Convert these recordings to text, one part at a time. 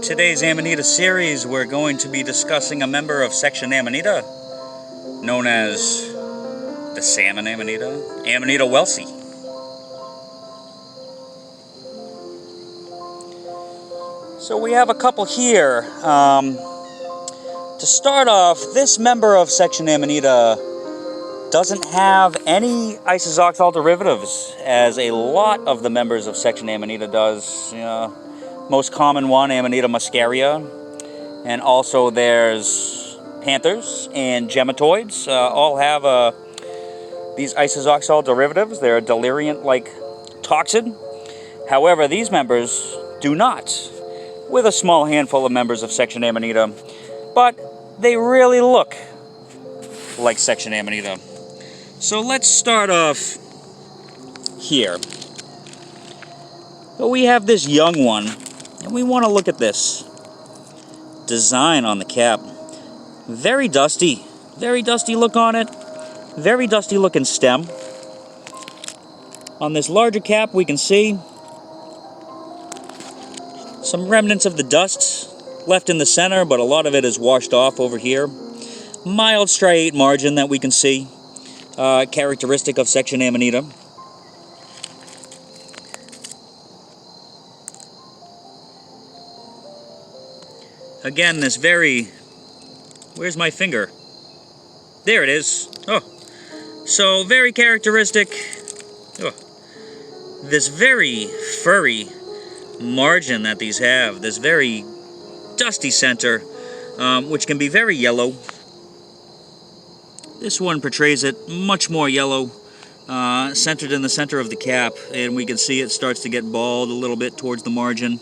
today's Amanita series, we're going to be discussing a member of section Amanita, known as the Salmon Amanita, Amanita wellsii. So we have a couple here. To start off, this member of section Amanita doesn't have any isoxazoxyl derivatives, as a lot of the members of section Amanita does. Most common one, Amanita muscaria, and also there's panthers and gematoids. All have these isoxazoxyl derivatives. They're a deliriant-like toxin. However, these members do not, with a small handful of members of section Amanita, but they really look like section Amanita. So let's start off here. So we have this young one, and we want to look at this design on the cap. Very dusty look on it. Very dusty looking stem. On this larger cap, we can see some remnants of the dust left in the center, but a lot of it is washed off over here. Mild striate margin that we can see, characteristic of section Amanita. Again, this very... Where's my finger? There it is. Oh. So, very characteristic. Oh. This very furry margin that these have. This very dusty center, which can be very yellow. This one portrays it much more yellow, centered in the center of the cap, and we can see it starts to get bald a little bit towards the margin.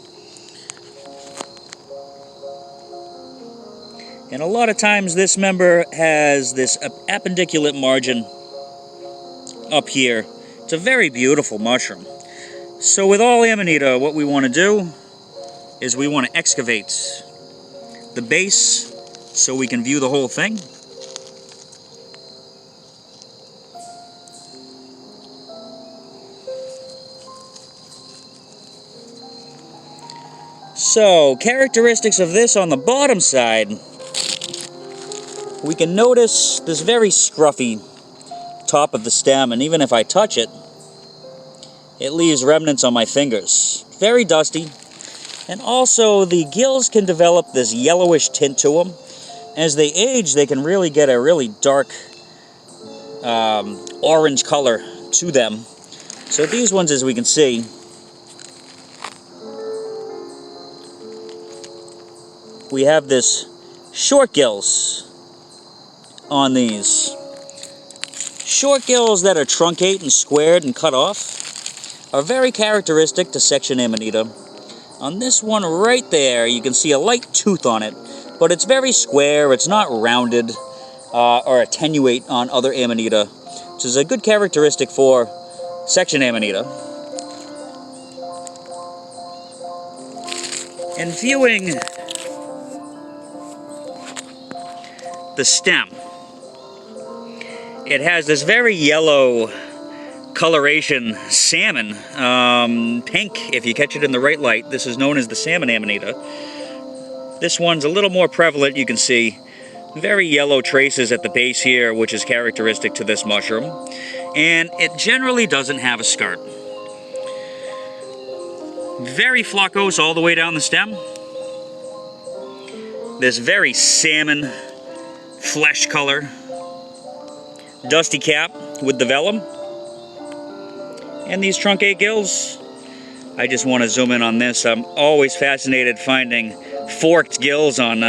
And a lot of times this member has this appendiculate margin up here. It's a very beautiful mushroom. So with all Amanita, what we want to do is we want to excavate the base so we can view the whole thing. So, characteristics of this on the bottom side. We can notice this very scruffy top of the stem, and even if I touch it, it leaves remnants on my fingers. Very dusty. And also, the gills can develop this yellowish tint to them. As they age, they can really get a really dark orange color to them. So these ones, as we can see, we have this short gills on these. Short gills that are truncate and squared and cut off are very characteristic to section Amanita. On this one right there, you can see a light tooth on it, but it's very square. It's not rounded or attenuate on other Amanita, which is a good characteristic for section Amanita. And viewing the stem, it has this very yellow coloration, salmon, pink if you catch it in the right light. This is known as the Salmon Amanita. This one's a little more prevalent. You can see very yellow traces at the base here, which is characteristic to this mushroom. And it generally doesn't have a skirt. Very floccose all the way down the stem. This very salmon flesh color. Dusty cap with the vellum. And these truncate gills. I just want to zoom in on this. I'm always fascinated finding forked gills on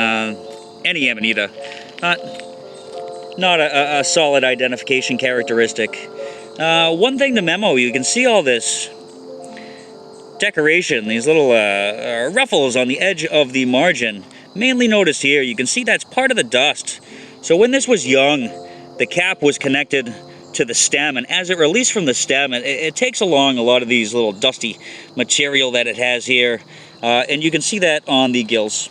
any Amanita. Not a solid identification characteristic. One thing to memo, you can see all this decoration, these little ruffles on the edge of the margin. Mainly noticed here, you can see that's part of the dust. So when this was young, the cap was connected to the stem, and as it released from the stem, it takes along a lot of these little dusty material that it has here, and you can see that on the gills.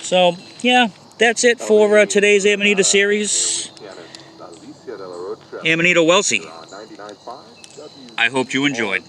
So, yeah, that's it for today's Amanita series. Amanita wellsii. I hope you enjoyed.